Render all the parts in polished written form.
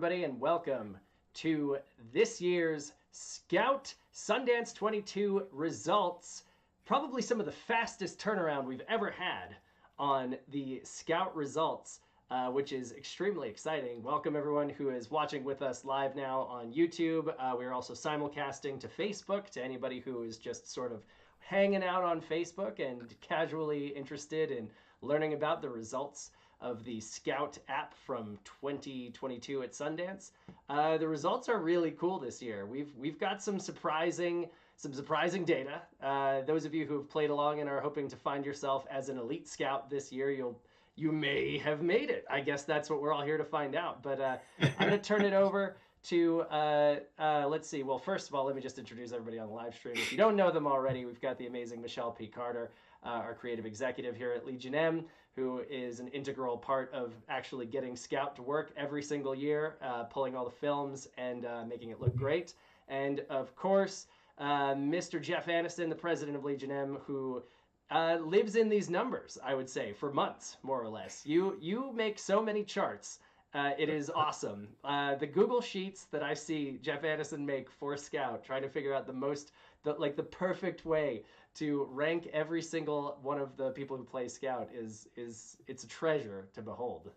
everybody, and welcome to this year's Scout Sundance 22 results. Probably some of the fastest turnaround we've ever had on the Scout results, which is extremely exciting. Welcome everyone who is watching with us live now on YouTube. We're also simulcasting to Facebook, to anybody who is just sort of hanging out on Facebook and casually interested in learning about the results of the Scout app from 2022 at Sundance. The results are really cool this year. We've got some surprising data. Those of you who have played along and are hoping to find yourself as an elite scout this year, you may have made it. I guess that's what we're all here to find out. But I'm going to turn it over to, let's see. Well, first of all, let me just introduce everybody on the live stream. If you don't know them already, we've got the amazing Michelle P. Carter, our creative executive here at Legion M, who is an integral part of actually getting Scout to work every single year, pulling all the films and making it look great. And of course, Mr. Jeff Aniston, the president of Legion M, who lives in these numbers, I would say, for months, more or less. You make so many charts. It is awesome. The Google Sheets that I see Jeff Aniston make for Scout, trying to figure out the perfect way to rank every single one of the people who play Scout it's a treasure to behold.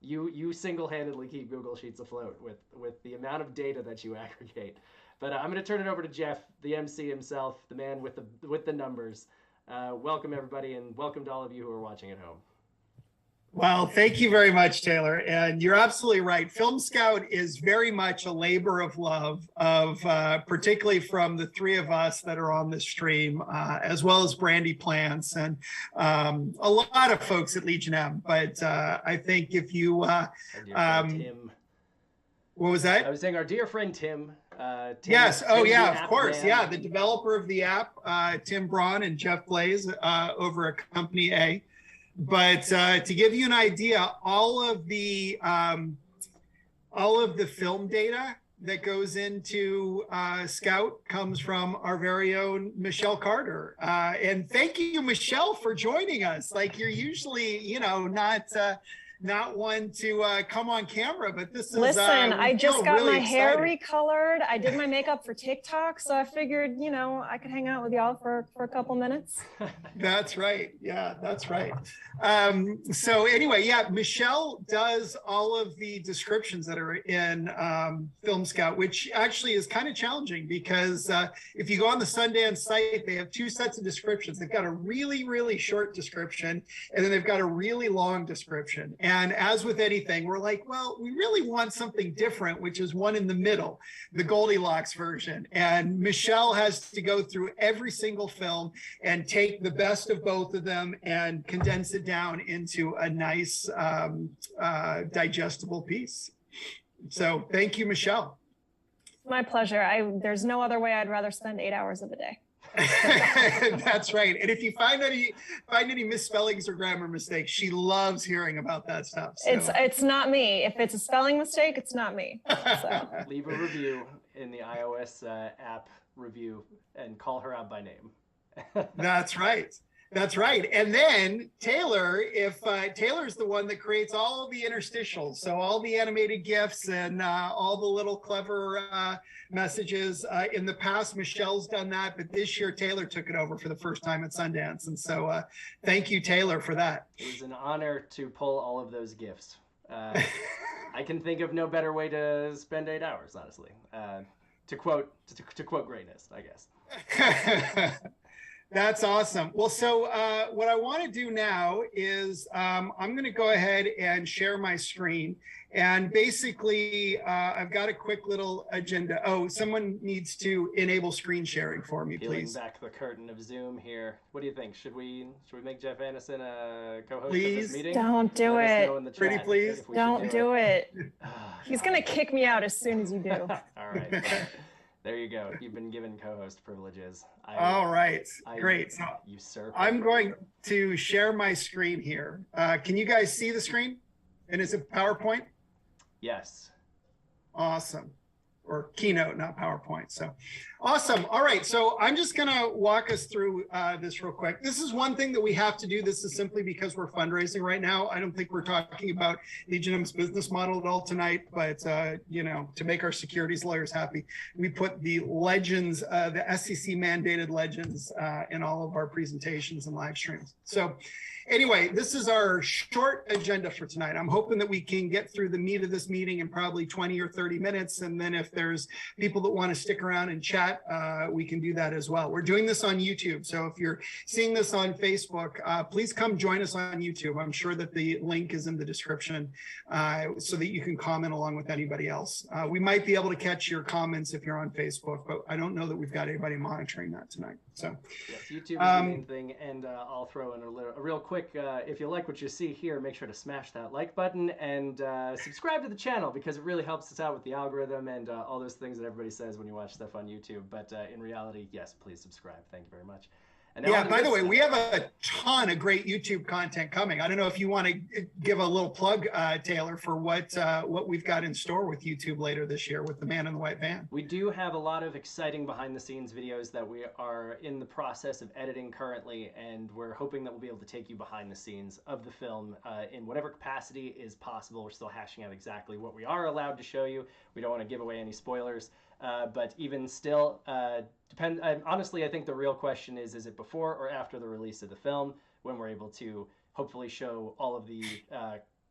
You single-handedly keep Google Sheets afloat with the amount of data that you aggregate. But I'm going to turn it over to Jeff, the MC himself, the man with the numbers. Welcome everybody, and welcome to all of you who are watching at home. Well, thank you very much, Taylor. And you're absolutely right. Film Scout is very much a labor of love, particularly from the three of us that are on the stream, as well as Brandy Plants and a lot of folks at Legion M. But I think if you, Tim. What was that? I was saying our dear friend Tim. Yes. Oh, yeah, of course. Man. Yeah, the developer of the app, Tim Braun and Jeff Blaze over at Company A. But to give you an idea, all of the film data that goes into Scout comes from our very own Michelle Carter. And thank you, Michelle, for joining us. Like, you're usually, not one to come on camera, but this is listen, I just got really my hair excited. recolored. I did my makeup for TikTok, so I figured I could hang out with y'all for a couple minutes. That's right. Yeah, that's right. So anyway, yeah, Michelle does all of the descriptions that are in Film Scout, which actually is kind of challenging because if you go on the Sundance site, they have two sets of descriptions. They've got a really, really short description, and then they've got a really long description. And as with anything, we're like, well, we really want something different, which is one in the middle, the Goldilocks version. And Michelle has to go through every single film and take the best of both of them and condense it down into a nice, digestible piece. So thank you, Michelle. My pleasure. There's no other way I'd rather spend 8 hours of the day. That's right. And if you find any misspellings or grammar mistakes, she loves hearing about that stuff. So. It's not me. If it's a spelling mistake, it's not me. So. Leave a review in the iOS app review and call her out by name. That's right. That's right. And then Taylor, if Taylor's the one that creates all the interstitials, so all the animated GIFs and all the little clever messages. In the past, Michelle's done that, but this year Taylor took it over for the first time at Sundance. And so thank you, Taylor, for that. It was an honor to pull all of those GIFs. I can think of no better way to spend 8 hours, honestly. To quote greatness, I guess. That's awesome. Well, so what I want to do now is I'm going to go ahead and share my screen. And basically, I've got a quick little agenda. Oh, someone needs to enable screen sharing for me, Peeling please. back the curtain of Zoom here. What do you think? Should we make Jeff Aniston a co-host of Please. this meeting? Don't do it. Pretty please. Don't do it. He's going to kick me out as soon as you do. All right. There you go. You've been given co-host privileges. All right. Great. So I'm going to share my screen here. Can you guys see the screen? And is it PowerPoint? Yes. Awesome. or Keynote, not PowerPoint. So awesome. All right. So I'm just going to walk us through this real quick. This is one thing that we have to do. This is simply because we're fundraising right now. I don't think we're talking about Legion's business model at all tonight, but you know, to make our securities lawyers happy, we put the legends, the SEC mandated legends in all of our presentations and live streams. So anyway, this is our short agenda for tonight. I'm hoping that we can get through the meat of this meeting in probably 20 or 30 minutes. And then if there's people that want to stick around and chat, we can do that as well. We're doing this on YouTube. So if you're seeing this on Facebook, please come join us on YouTube. I'm sure that the link is in the description so that you can comment along with anybody else. We might be able to catch your comments if you're on Facebook, but I don't know that we've got anybody monitoring that tonight. So yes, YouTube is the main thing. And I'll throw in a real quick, if you like what you see here, make sure to smash that like button and subscribe to the channel, because it really helps us out with the algorithm and all those things that everybody says when you watch stuff on YouTube. But in reality, yes, please subscribe. Thank you very much. And yeah, by the way, we have a ton of great YouTube content coming. I don't know if you want to give a little plug, Taylor, for what we've got in store with YouTube later this year with The Man in the White Van. We do have a lot of exciting behind the scenes videos that we are in the process of editing currently, and we're hoping that we'll be able to take you behind the scenes of the film in whatever capacity is possible. We're still hashing out exactly what we are allowed to show you. We don't want to give away any spoilers. But even still, honestly, I think the real question is it before or after the release of the film, when we're able to hopefully show all of the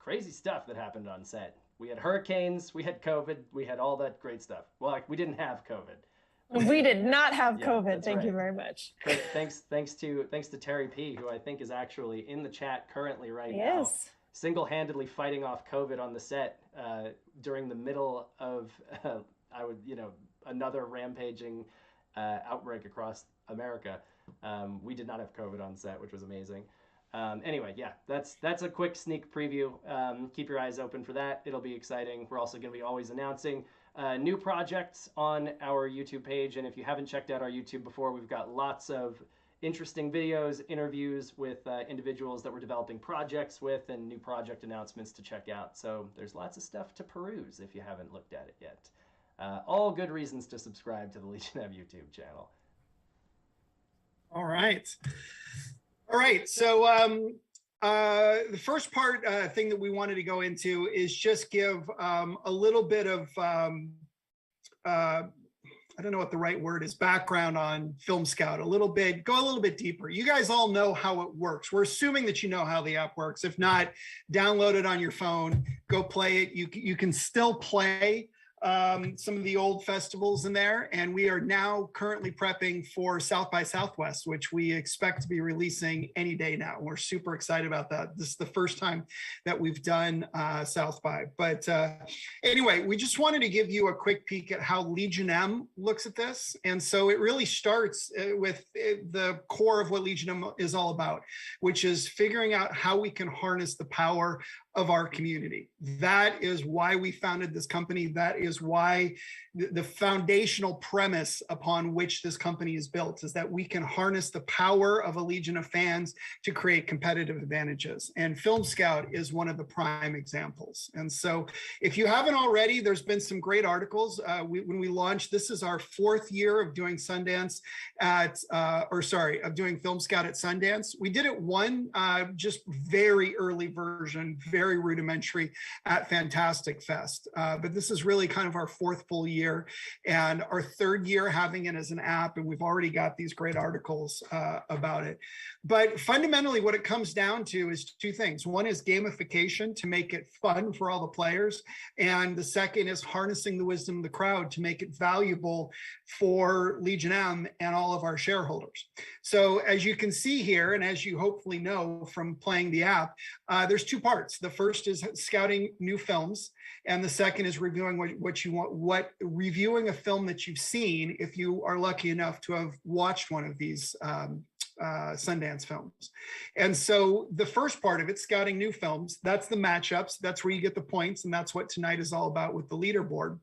crazy stuff that happened on set. We had hurricanes, we had COVID, we had all that great stuff. Well, like, we didn't have COVID. We did not have Yeah, COVID. that's Thank right. you very much. Thanks to Terry P, who I think is actually in the chat currently right now. Yes. Single-handedly fighting off COVID on the set during the middle of another rampaging outbreak across America. We did not have COVID on set, which was amazing. Anyway, yeah, that's a quick sneak preview. Keep your eyes open for that. It'll be exciting. We're also going to be always announcing new projects on our YouTube page. And if you haven't checked out our YouTube before, we've got lots of interesting videos, interviews with individuals that we're developing projects with, and new project announcements to check out. So there's lots of stuff to peruse if you haven't looked at it yet. All good reasons to subscribe to the Legion of YouTube channel. All right. All right. So the first thing that we wanted to go into is just give a little bit of, I don't know what the right word is, background on Film Scout, go a little bit deeper. You guys all know how it works. We're assuming that you know how the app works. If not, download it on your phone, go play it. You can still play some of the old festivals in there, and we are now currently prepping for South by Southwest, which we expect to be releasing any day now. We're super excited about that. This is the first time that we've done South by. But anyway, we just wanted to give you a quick peek at how Legion M looks at this. And so it really starts with the core of what Legion M is all about, which is figuring out how we can harness the power of our community. That is why we founded this company. That is why the foundational premise upon which this company is built is that we can harness the power of a legion of fans to create competitive advantages. And Film Scout is one of the prime examples. And so if you haven't already, there's been some great articles. When we launched, this is our 4th year of doing Sundance of doing Film Scout at Sundance. We did it one just very early version, very rudimentary at Fantastic Fest. But this is really kind of our 4th full year and our 3rd year having it as an app. And we've already got these great articles about it. But fundamentally, what it comes down to is 2 things. One is gamification to make it fun for all the players. And the second is harnessing the wisdom of the crowd to make it valuable for Legion M and all of our shareholders. So as you can see here, and as you hopefully know from playing the app, there's 2 parts. The first is scouting new films, and the second is reviewing reviewing a film that you've seen if you are lucky enough to have watched one of these Sundance films. And so the first part of it, scouting new films, that's the matchups, that's where you get the points, and that's what tonight is all about with the leaderboard.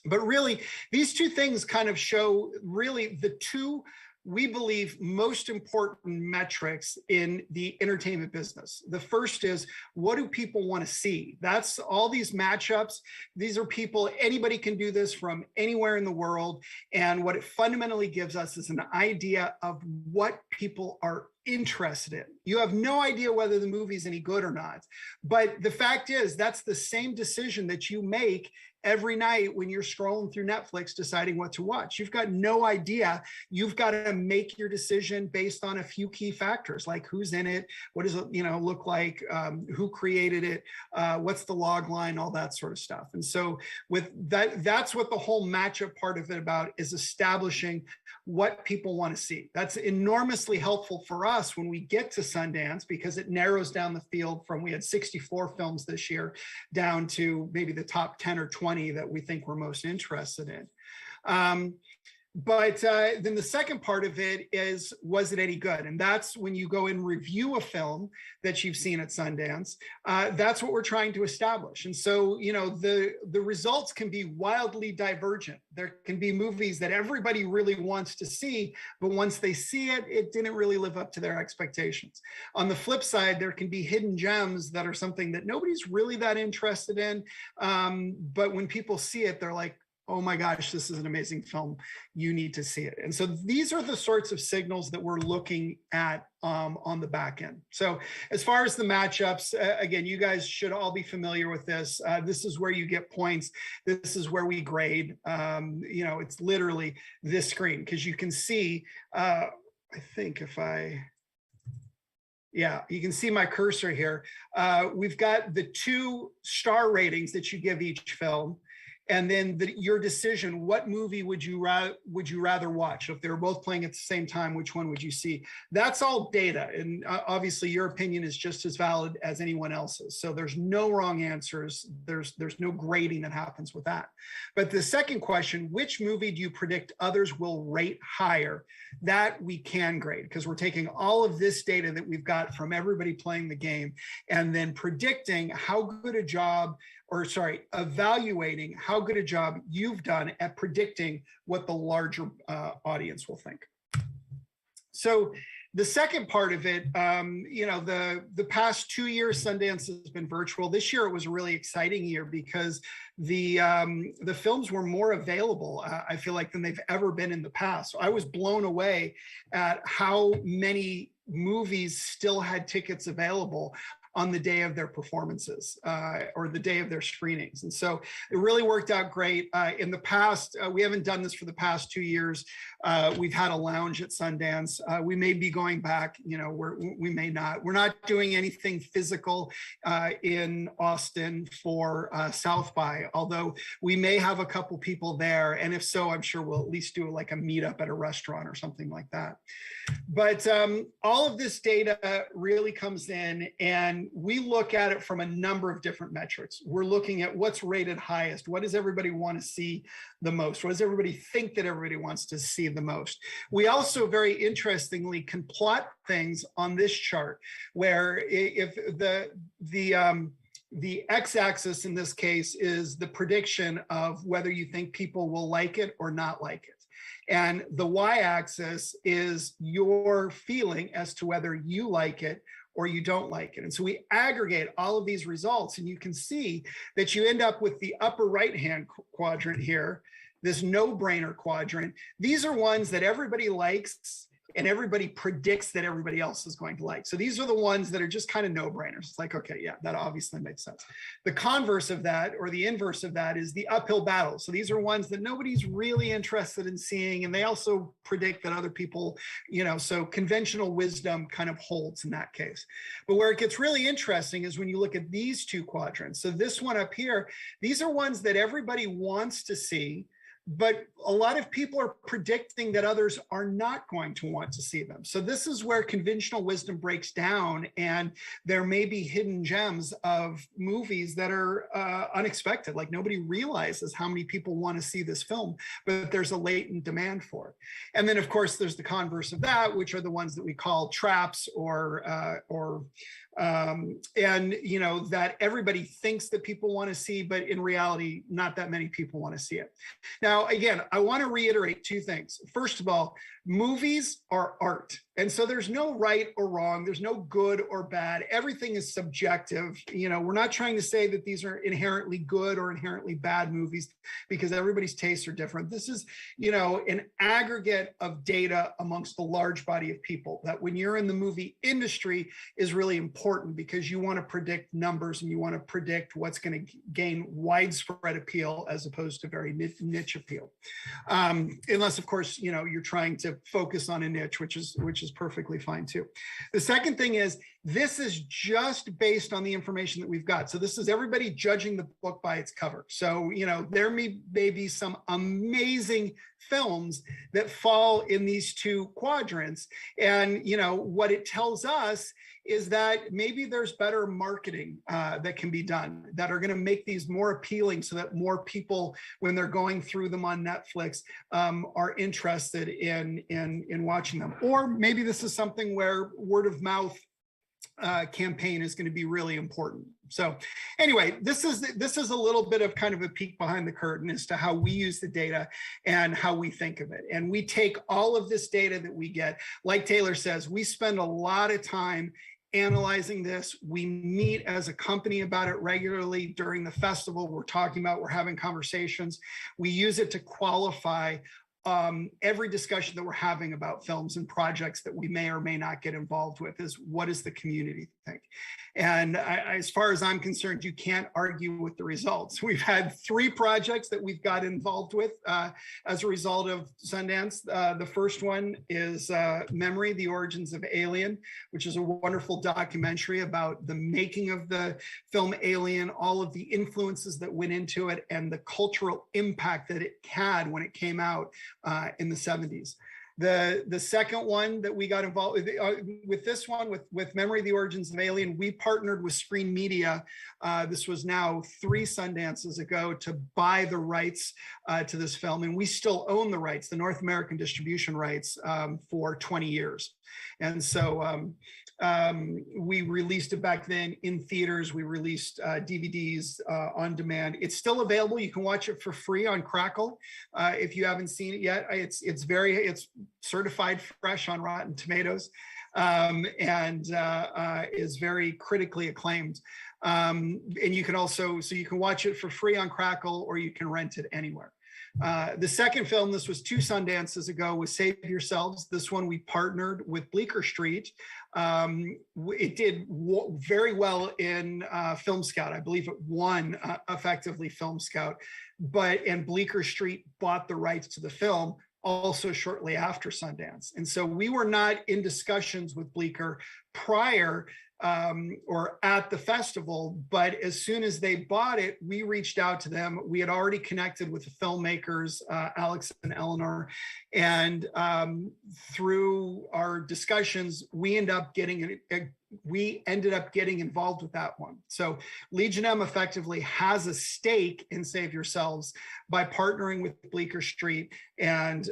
But really, these 2 things kind of show really the 2 we believe, most important metrics in the entertainment business. The first is, what do people want to see? That's all these matchups. These are people, anybody can do this from anywhere in the world. And what it fundamentally gives us is an idea of what people are interested in. You have no idea whether the movie's any good or not. But the fact is, that's the same decision that you make every night when you're scrolling through Netflix deciding what to watch. You've got no idea. You've got to make your decision based on a few key factors, like who's in it, what does it look like, who created it, what's the log line, all that sort of stuff. And so with that, that's what the whole matchup part of it about, is establishing what people want to see. That's enormously helpful for us when we get to Sundance, because it narrows down the field from, we had 64 films this year, down to maybe the top 10 or 20 that we think we're most interested in. But then the second part of it is, was it any good? And that's when you go and review a film that you've seen at Sundance. That's what we're trying to establish. And so, the results can be wildly divergent. There can be movies that everybody really wants to see, but once they see it, it didn't really live up to their expectations. On the flip side, there can be hidden gems that are something that nobody's really that interested in. But when people see it, they're like, oh my gosh, this is an amazing film. You need to see it. And so these are the sorts of signals that we're looking at on the back end. So as far as the matchups, again, you guys should all be familiar with this. This is where you get points. This is where we grade. It's literally this screen, because you can see, I think if yeah, you can see my cursor here. We've got the 2 star ratings that you give each film. And then your decision, what movie would you rather watch? If they were both playing at the same time, which one would you see? That's all data. And obviously your opinion is just as valid as anyone else's. So there's no wrong answers. There's no grading that happens with that. But the second question, which movie do you predict others will rate higher? That we can grade, because we're taking all of this data that we've got from everybody playing the game and then predicting how good a job, evaluating how good a job you've done at predicting what the larger audience will think. So the second part of it, the past 2 years, Sundance has been virtual. This year, it was a really exciting year because the films were more available, I feel like, than they've ever been in the past. So I was blown away at how many movies still had tickets available on the day of their performances or the day of their screenings. And so it really worked out great. In the past, we haven't done this for the past 2 years. We've had a lounge at Sundance. We may be going back, we may not. We're not doing anything physical in Austin for South by, although we may have a couple people there. And if so, I'm sure we'll at least do like a meetup at a restaurant or something like that. But all of this data really comes in, and we look at it from a number of different metrics. We're looking at what's rated highest. What does everybody want to see the most? What does everybody think that everybody wants to see the most? We also, very interestingly, can plot things on this chart, where if the x-axis in this case is the prediction of whether you think people will like it or not like it. And the y-axis is your feeling as to whether you like it or you don't like it. And so we aggregate all of these results, and you can see that you end up with the upper right-hand quadrant here, this no-brainer quadrant. These are ones that everybody likes and everybody predicts that everybody else is going to like. So these are the ones that are just kind of no-brainers. It's like, okay, yeah, that obviously makes sense. The converse of that, or the inverse of that, is the uphill battle. So these are ones that nobody's really interested in seeing, and they also predict that other people, so conventional wisdom kind of holds in that case. But where it gets really interesting is when you look at these two quadrants. So this one up here, these are ones that everybody wants to see, but a lot of people are predicting that others are not going to want to see them. So this is where conventional wisdom breaks down, and there may be hidden gems of movies that are unexpected. Like, nobody realizes how many people want to see this film, but there's a latent demand for it. And then, of course, there's the converse of that, which are the ones that we call traps or and that everybody thinks that people want to see, but in reality, not that many people want to see it. Now, again, I want to reiterate two things. First of all, movies are art. And so there's no right or wrong. There's no good or bad. Everything is subjective. We're not trying to say that these are inherently good or inherently bad movies, because everybody's tastes are different. This is, an aggregate of data amongst the large body of people that when you're in the movie industry is really important, because you want to predict numbers and you want to predict what's going to gain widespread appeal as opposed to very niche appeal. Unless, of course, you're trying to focus on a niche, which is perfectly fine too. The second thing is, this is just based on the information that we've got. So this is everybody judging the book by its cover. So, there may be some amazing films that fall in these two quadrants. And, what it tells us is that maybe there's better marketing that can be done that are going to make these more appealing, so that more people, when they're going through them on Netflix, are interested in watching them. Or maybe this is something where word of mouth campaign is going to be really important. So anyway, this is a little bit of kind of a peek behind the curtain as to how we use the data and how we think of it. And we take all of this data that we get, like Taylor says, we spend a lot of time analyzing this. We meet as a company about it regularly during the festival. We're having conversations. We use it to qualify every discussion that we're having about films and projects that we may or may not get involved with. Is what does the community think? And as far as I'm concerned, you can't argue with the results. We've had 3 projects that we've got involved with as a result of Sundance. The first one is Memory, The Origins of Alien, which is a wonderful documentary about the making of the film Alien, all of the influences that went into it, and the cultural impact that it had when it came out in the 70s. The second one that we got involved with this one, with Memory, The Origins of Alien, we partnered with Screen Media. This was now 3 Sundances ago, to buy the rights to this film. And we still own the rights, the North American distribution rights, for 20 years. And so we released it back then in theaters. We released DVDs on demand. It's still available. You can watch it for free on Crackle if you haven't seen it yet. It's certified fresh on Rotten Tomatoes, and is very critically acclaimed. And you can watch it for free on Crackle, or you can rent it anywhere. The second film, this was 2 Sundances ago, was Save Yourselves. This one we partnered with Bleecker Street. It did very well in Film Scout. I believe it won effectively Film Scout, and Bleecker Street bought the rights to the film also shortly after Sundance. And so we were not in discussions with Bleecker prior or at the festival, but as soon as they bought it, we reached out to them. We had already connected with the filmmakers, Alex and Eleanor, and through our discussions, we ended up getting involved with that one. So Legion M effectively has a stake in Save Yourselves by partnering with Bleecker Street, and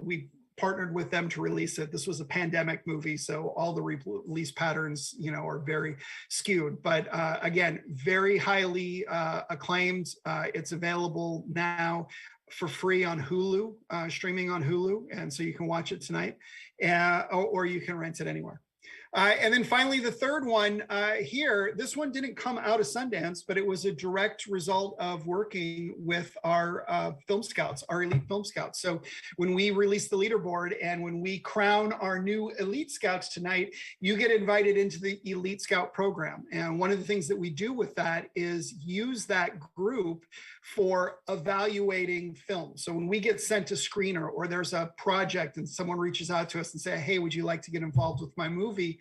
we partnered with them to release it. This was a pandemic movie, so all the release patterns, are very skewed. But again, very highly acclaimed. It's available now for free on Hulu, streaming on Hulu, and so you can watch it tonight, or you can rent it anywhere. And then finally, the third one here, this one didn't come out of Sundance, but it was a direct result of working with our film scouts, our elite film scouts. So when we release the leaderboard and when we crown our new elite scouts tonight, you get invited into the elite scout program. And one of the things that we do with that is use that group for evaluating films. So when we get sent a screener, or there's a project and someone reaches out to us and say, hey, would you like to get involved with my movie?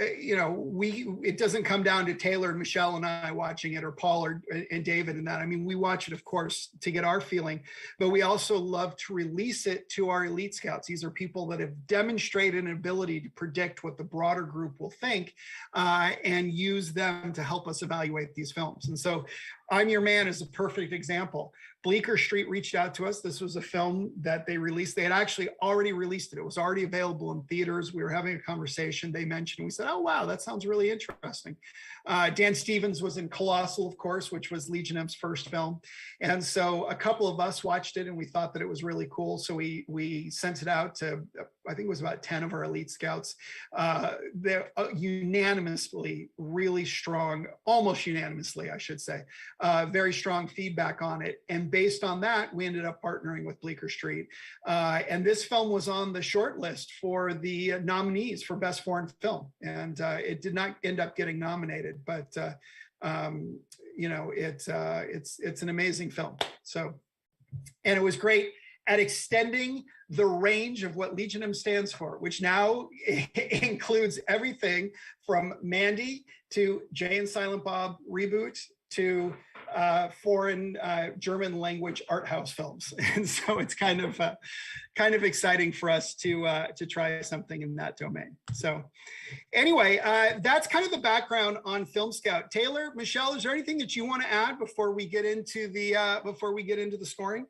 It doesn't come down to Taylor and Michelle and I watching it, or Paul and David and that. I mean, we watch it, of course, to get our feeling, but we also love to release it to our elite scouts. These are people that have demonstrated an ability to predict what the broader group will think, and use them to help us evaluate these films. And so I'm Your Man is a perfect example. Bleecker Street reached out to us. This was a film that they released. They had actually already released it. It was already available in theaters. We were having a conversation. They mentioned, we said, oh, wow, that sounds really interesting. Dan Stevens was in Colossal, of course, which was Legion M's first film. And so a couple of us watched it and we thought that it was really cool. So we sent it out to, I think it was about 10 of our elite scouts. They're unanimously really strong, almost unanimously, I should say, very strong feedback on it. And based on that, we ended up partnering with Bleecker Street. And this film was on the short list for the nominees for Best Foreign Film. And it did not end up getting nominated, but you know, it's an amazing film. So, and it was great at extending the range of what Legion M stands for, which now includes everything from Mandy to Jay and Silent Bob reboot to foreign German language art house films. And so it's kind of exciting for us to try something in that domain. So anyway, that's kind of the background on Film Scout. Taylor, Michelle, is there anything that you want to add before we get into the scoring?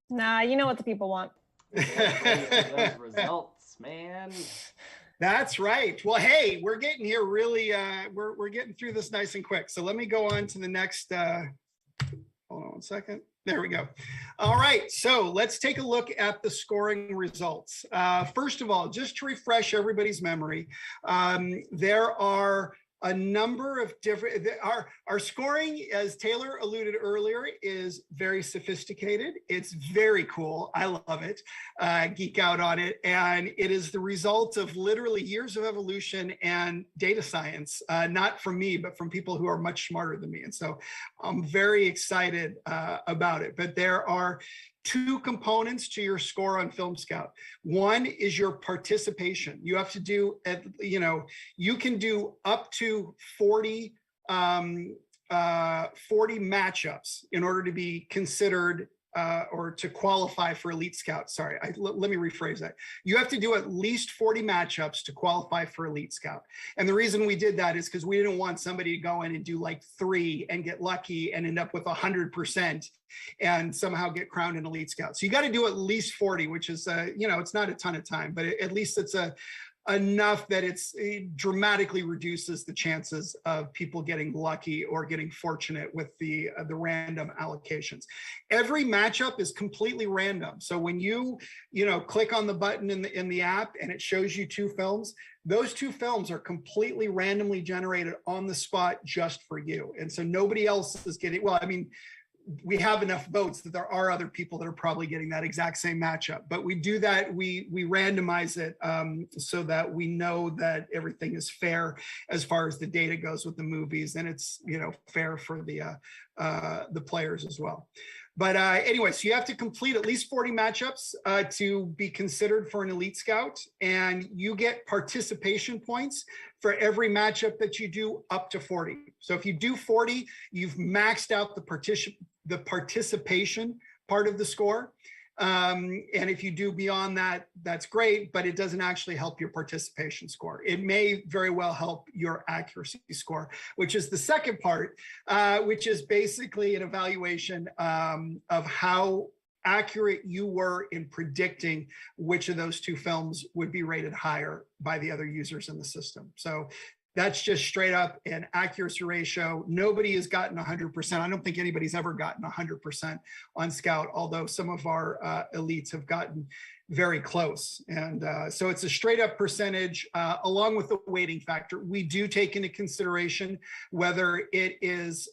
Nah, you know what the people want. Those results, man. That's right. Well, hey, we're getting here really, we're getting through this nice and quick. So let me go on to the next, hold on one second. There we go. All right, so let's take a look at the scoring results. First of all, just to refresh everybody's memory, there are a number of different, our scoring, as Taylor alluded earlier, is very sophisticated. It's very cool. I love it, geek out on it. And it is the result of literally years of evolution and data science, not from me, but from people who are much smarter than me. And so I'm very excited about it. But there are two components to your score on Film Scout. One is your participation. You have to do, you know, you can do up to 40 matchups in order to be considered or to qualify for Elite Scout. Sorry, let me rephrase that. You have to do at least 40 matchups to qualify for Elite Scout. And the reason we did that is because we didn't want somebody to go in and do like 3 and get lucky and end up with 100% and somehow get crowned an Elite Scout. So you got to do at least 40, which is, you know, it's not a ton of time, but at least it's enough that it dramatically reduces the chances of people getting lucky or getting fortunate with the random allocations. Every matchup is completely random. So when you click on the button in the app and it shows you 2 films, those 2 films are completely randomly generated on the spot just for you. And so nobody else is getting, well, I mean, we have enough votes that there are other people that are probably getting that exact same matchup, but we do that, we randomize it so that we know that everything is fair as far as the data goes with the movies, and it's, you know, fair for the players as well. But anyway, so you have to complete at least 40 matchups to be considered for an Elite Scout, and you get participation points for every matchup that you do up to 40. So if you do 40, you've maxed out the participation part of the score. And if you do beyond that, that's great, but it doesn't actually help your participation score. It may very well help your accuracy score, which is the second part, which is basically an evaluation of how accurate you were in predicting which of those 2 films would be rated higher by the other users in the system. So that's just straight up an accuracy ratio. Nobody has gotten 100%. I don't think anybody's ever gotten 100% on Scout, although some of our elites have gotten very close. And so it's a straight up percentage along with the weighting factor. We do take into consideration whether it is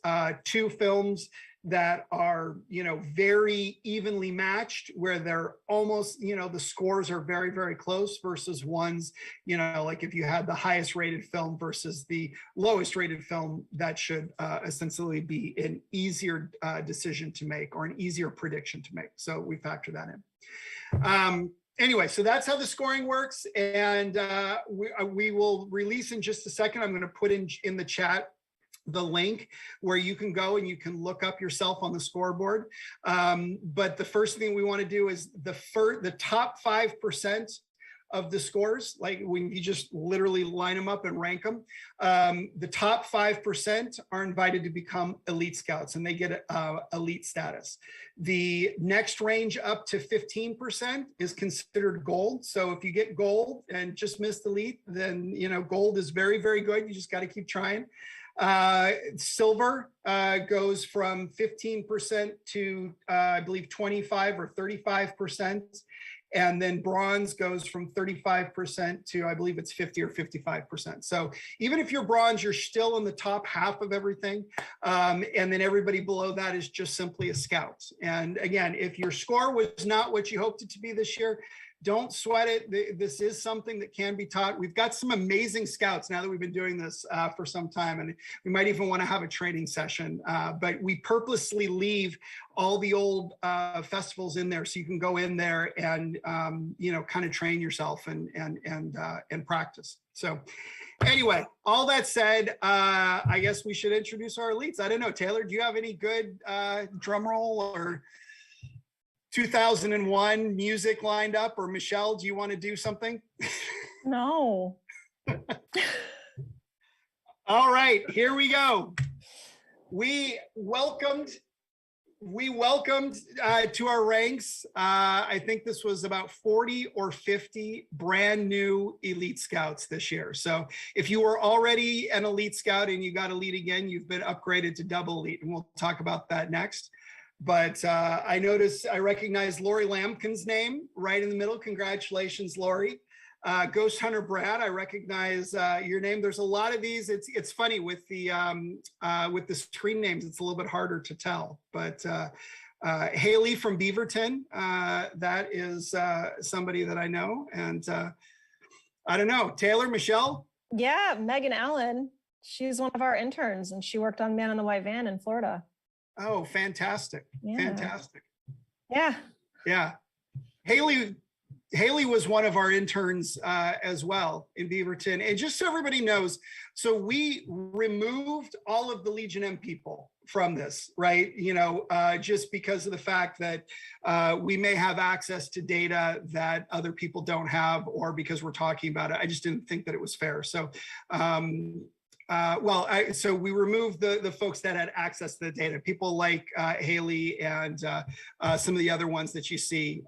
2 films that are, you know, very evenly matched, where they're almost, you know, the scores are very, very close, versus ones, you know, like if you had the highest rated film versus the lowest rated film, that should essentially be an easier decision to make, or an easier prediction to make. So we factor that in. Anyway, so that's how the scoring works. And we will release in just a second. I'm going to put in the chat the link where you can go and you can look up yourself on the scoreboard. But the first thing we want to do is the top 5% of the scores, like when you just literally line them up and rank them. The top 5% are invited to become elite scouts, and they get elite status. The next range up to 15% is considered gold. So if you get gold and just missed elite, then gold is very, very good. You just got to keep trying. Silver goes from 15% to I believe 25 or 35%. And then bronze goes from 35% to, I believe it's 50 or 55%. So even if you're bronze, you're still in the top half of everything. And then everybody below that is just simply a scout. And again, if your score was not what you hoped it to be this year, don't sweat it. This is something that can be taught. We've got some amazing scouts now that we've been doing this for some time, and we might even want to have a training session. But we purposely leave all the old festivals in there so you can go in there and kind of train yourself and practice. So anyway, all that said, I guess we should introduce our elites. I don't know, Taylor, do you have any good drum roll or 2001 music lined up? Or Michelle, do you want to do something? No. All right, here we go. We welcomed to our ranks, I think this was about 40 or 50 brand new elite scouts this year. So if you were already an elite scout and you got elite again, you've been upgraded to double elite, and we'll talk about that next. But I recognize Lori Lampkin's name right in the middle. Congratulations, Lori. Ghost Hunter Brad, I recognize your name. There's a lot of these. It's funny with the screen names. It's a little bit harder to tell. But Haley from Beaverton, that is somebody that I know. And I don't know, Taylor, Michelle? Yeah, Megan Allen. She's one of our interns, and she worked on Man in the White Van in Florida. Oh, fantastic. Yeah. Fantastic. Yeah. Yeah. Haley was one of our interns as well in Beaverton. And just so everybody knows, so we removed all of the Legion M people from this, right? Just because of the fact that we may have access to data that other people don't have, or because we're talking about it. I just didn't think that it was fair. So, so we removed the folks that had access to the data, people like Haley and some of the other ones that you see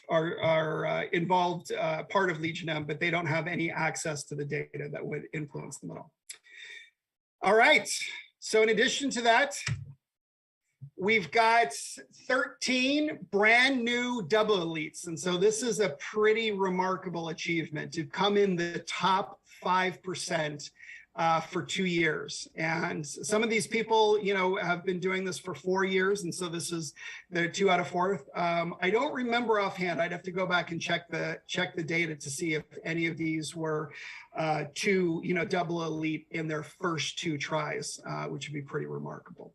are involved, part of Legion M, but they don't have any access to the data that would influence them at all. All right, so in addition to that, we've got 13 brand new double elites. And so this is a pretty remarkable achievement to come in the top 5% for 2 years. And some of these people, have been doing this for 4 years. And so this is the 2 out of 4. I don't remember offhand. I'd have to go back and check the data to see if any of these were double elite in their first 2 tries, which would be pretty remarkable.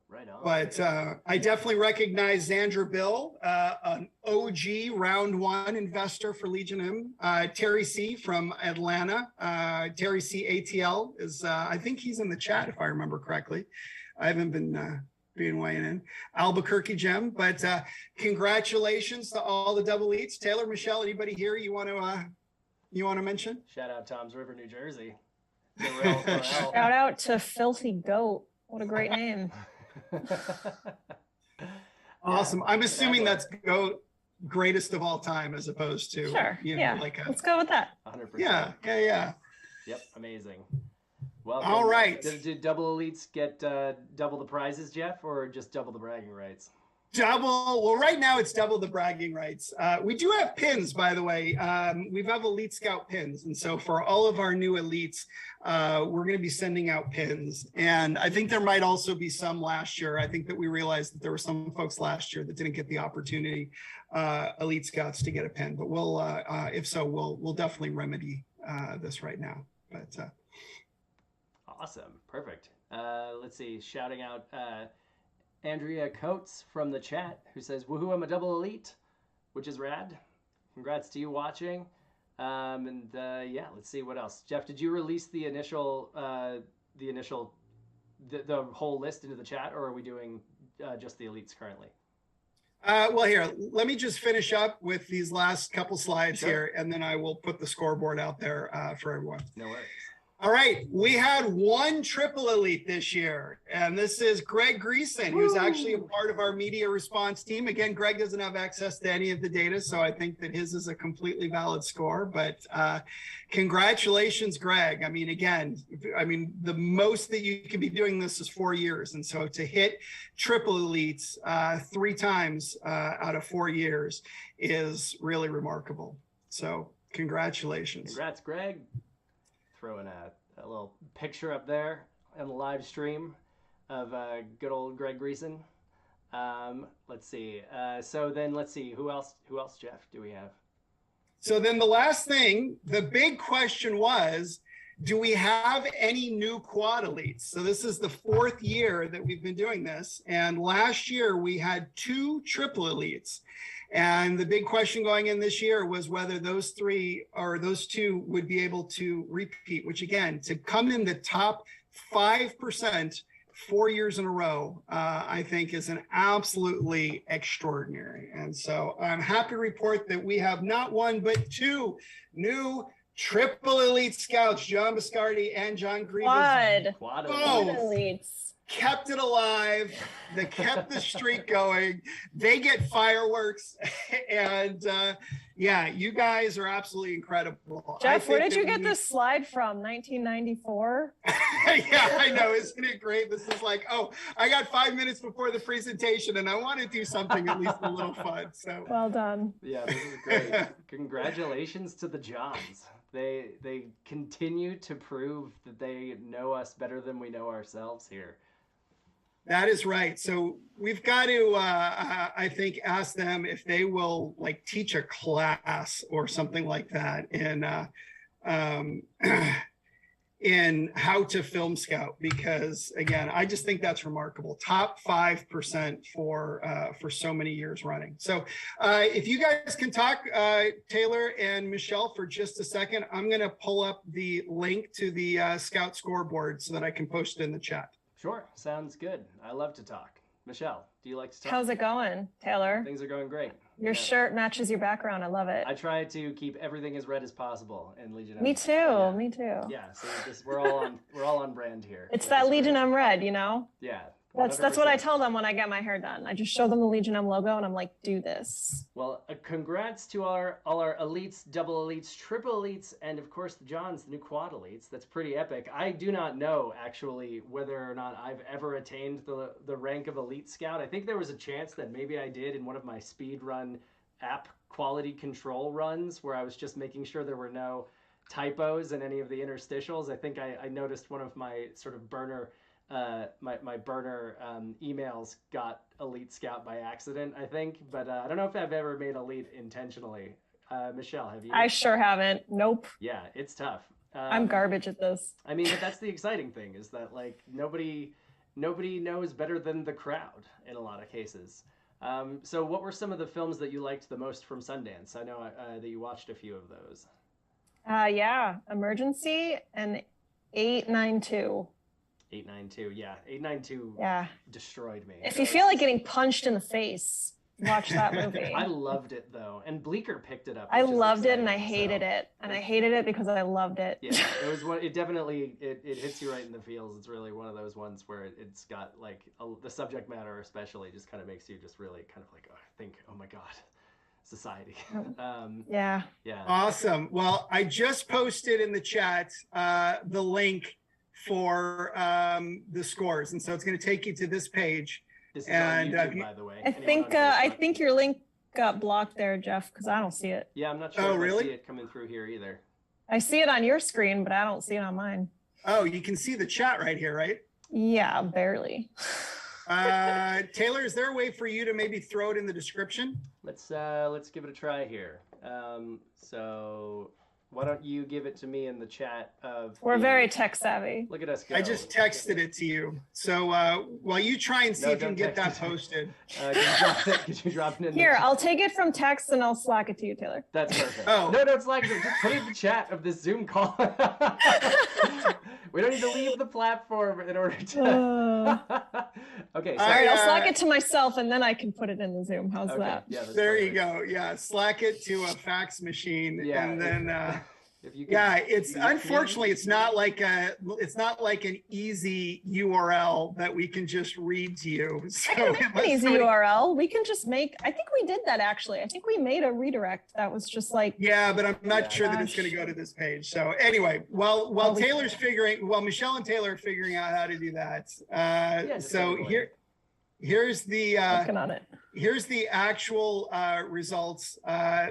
Right on. But I definitely recognize Xandra Bill, an OG round 1 investor for Legion M. Terry C from Atlanta. Terry C ATL is, I think he's in the chat if I remember correctly. I haven't been weighing in. Albuquerque Gem, but congratulations to all the double elites. Taylor, Michelle, anybody here you want to mention? Shout out Tom's River, New Jersey. Shout out to Filthy Goat. What a great name. Awesome. I'm assuming that's GOAT, greatest of all time, as opposed to let's go with that. 100%. Yeah. Yep, amazing. Well, all right. Did double elites get double the prizes, Jeff, or just double the bragging rights? Well, right now it's double the bragging rights. We do have pins, by the way. We have Elite Scout pins. And so for all of our new elites, we're going to be sending out pins. And I think there might also be some last year. I think that we realized that there were some folks last year that didn't get the opportunity, Elite Scouts, to get a pin. But we'll, if so, we'll definitely remedy this right now. But awesome. Perfect. Let's see. Shouting out Andrea Coates from the chat, who says, "Woohoo, I'm a double elite," which is rad. Congrats to you watching. Yeah, let's see what else. Jeff, did you release the initial, the whole list into the chat, or are we doing just the elites currently? Well, here, let me just finish up with these last couple slides Sure. here, and then I will put the scoreboard out there for everyone. No worries. All right, we had one triple elite this year, and this is Greg Greason, who's actually a part of our media response team. Again, Greg doesn't have access to any of the data, so I think that his is a completely valid score, but congratulations, Greg. I mean, again, the most that you can be doing this is 4 years, and so to hit triple elites 3 times out of 4 years is really remarkable. So congratulations. Congrats, Greg. Throwing a little picture up there on the live stream of good old Greg Greason. Let's see. So then let's see. Who else, Jeff, do we have? So then the last thing, the big question was, do we have any new quad elites? So this is the 4th year that we've been doing this. And last year we had 2 triple elites. And the big question going in this year was whether those 3 or those 2 would be able to repeat, which again, to come in the top 5% 4 years in a row, I think is an absolutely extraordinary. And so I'm happy to report that we have not 1, but 2 new triple elite scouts, John Biscardi and John Grievous. Quad elites. Kept it alive. They kept the streak going. They get fireworks. And yeah, you guys are absolutely incredible. Jeff, where did you get this slide from? 1994? Yeah, I know. Isn't it great? This is like, oh, I got 5 minutes before the presentation and I want to do something at least a little fun. So well done. Yeah, this is great. Congratulations to the Johns. They continue to prove that they know us better than we know ourselves here. That is right. So we've got to, I think, ask them if they will like teach a class or something like that in how to film scout, because again, I just think that's remarkable. Top 5% for so many years running. So if you guys can talk, Taylor and Michelle, for just a second, I'm going to pull up the link to the scout scoreboard so that I can post it in the chat. Sure, sounds good. I love to talk. Michelle, do you like to talk? How's it going, Taylor? Things are going great. Your shirt matches your background. I love it. I try to keep everything as red as possible in Legion. Me too. Yeah. Me too. Yeah, so we're all on brand here. It's that Legion M red, you know? Yeah. That's what I tell them when I get my hair done. I just show them the Legion M logo and I'm like, do this. Well, congrats to all our elites, double elites, triple elites, and of course the Johns, the new quad elites. That's pretty epic. I do not know actually whether or not I've ever attained the rank of elite scout. I think there was a chance that maybe I did in one of my speed run app quality control runs where I was just making sure there were no typos in any of the interstitials. I think I noticed one of my sort of burner my burner emails got elite scout by accident, I think, but I don't know if I've ever made elite intentionally. Michelle, have you? I sure haven't. Nope. Yeah, it's tough. I'm garbage at this. I mean, but that's the exciting thing, is that like nobody knows better than the crowd in a lot of cases. So what were some of the films that you liked the most from Sundance? I know that you watched a few of those. Yeah, Emergency and 892. 892, yeah. 892 destroyed me. If you feel like getting punched in the face, watch that movie. I loved it though, and Bleecker picked it up. I loved it and I hated it, and I hated it because I loved it. Yeah, it was one. It definitely it hits you right in the feels. It's really one of those ones where it's got like the subject matter, especially, just kind of makes you just really kind of like think, oh my god, society. Yeah. Awesome. Well, I just posted in the chat the link for the scores, and so it's going to take you to this page. This is on YouTube, by the way. I think your link got blocked there, Jeff, because I don't see it. Yeah, I'm not sure if I see it coming through here either. I see it on your screen, but I don't see it on mine. Oh, you can see the chat right here, right? Yeah, barely. Taylor, is there a way for you to maybe throw it in the description? Let's give it a try here. So why don't you give it to me in the chat of... We're very tech savvy. Look at us go. I just texted it to you. So while you try and see if you can get that posted. Could you drop it in here, I'll take it from text and I'll Slack it to you, Taylor. That's perfect. Oh. No, Slack it. Just put it in the chat of this Zoom call. We don't need to leave the platform in order to. Okay, so all right, I'll Slack it to myself and then I can put it in the Zoom. How's that? Yeah, that's there perfect. you go. Yeah, Slack it to a fax machine, Yeah, and then if you yeah, it's mute unfortunately me. it's not like an easy URL that we can just read to you. So I can make an easy URL. We can just make, I think we did that actually. I think we made a redirect that was just like, yeah, but I'm not sure that it's going to go to this page. So anyway, while Michelle and Taylor are figuring out how to do that, so here's the working on it. Here's the actual results.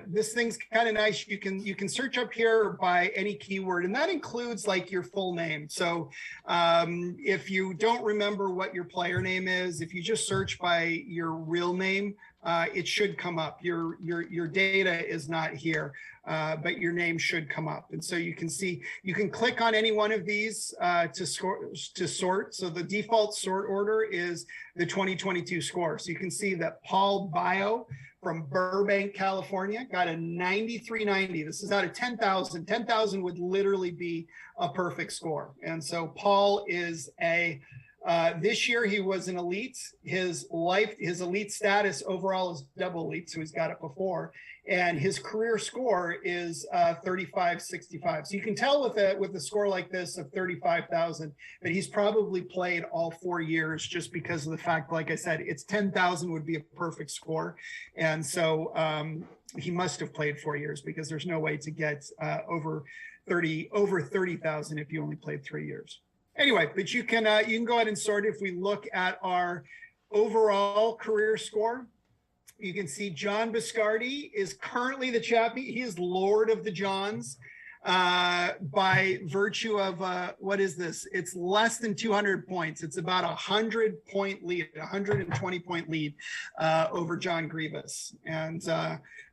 This thing's kind of nice. You can search up here by any keyword, and that includes like your full name. So if you don't remember what your player name is, if you just search by your real name, it should come up. Your data is not here, but your name should come up. And so you can see, you can click on any one of these to sort. So the default sort order is the 2022 score. So you can see that Paul Bio from Burbank, California got a 9390. This is out of 10,000. 10,000 would literally be a perfect score. And so Paul is this year he was an elite. His elite status overall is double elite, so he's got it before. And his career score is 3565. So you can tell with a score like this of 35,000 that he's probably played all 4 years, just because of the fact, like I said, it's 10,000 would be a perfect score. And so he must have played 4 years, because there's no way to get over 30,000 if you only played 3 years. Anyway, but you can go ahead and sort. If we look at our overall career score, you can see John Biscardi is currently the champion. He is Lord of the Johns by virtue of what is this? It's less than 200 points. It's about 100-point lead, 120-point lead over John Grievous. And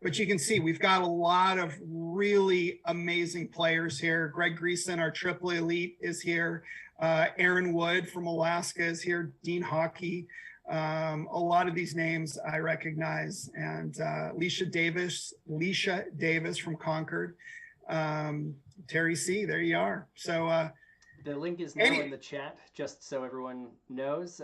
but you can see we've got a lot of really amazing players here. Greg Greason, our triple elite, is here. Aaron Wood from Alaska is here. Dean Hockey. A lot of these names I recognize, and Leisha Davis from Concord, Terry C. There you are. So the link is now in the chat, just so everyone knows.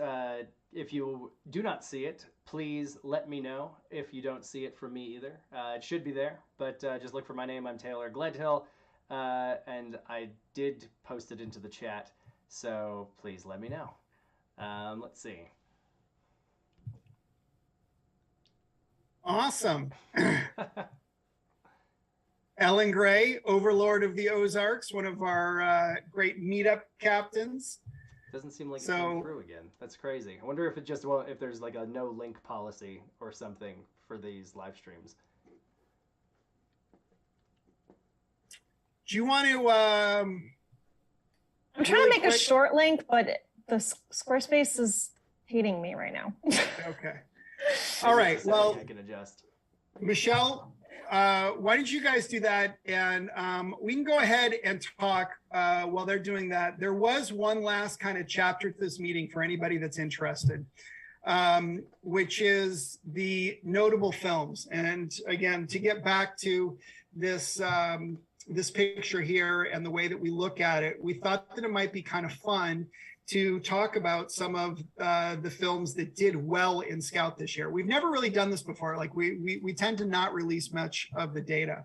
If you do not see it, please let me know if you don't see it from me either. It should be there, but just look for my name. I'm Taylor Gledhill, and I did post it into the chat, so please let me know. Let's see. Awesome. Ellen Gray, Overlord of the Ozarks, one of our great meetup captains. Doesn't seem like it came through again. That's crazy. I wonder if it just if there's like a no link policy or something for these live streams. Do you want to? I'm trying to make a short link, but the Squarespace is hating me right now. Okay. All right. Well, I can adjust. Michelle, why don't you guys do that, and we can go ahead and talk while they're doing that. There was one last kind of chapter to this meeting for anybody that's interested, which is the notable films. And again, to get back to this this picture here and the way that we look at it, we thought that it might be kind of fun to talk about some of the films that did well in Scout this year. We've never really done this before. Like we tend to not release much of the data.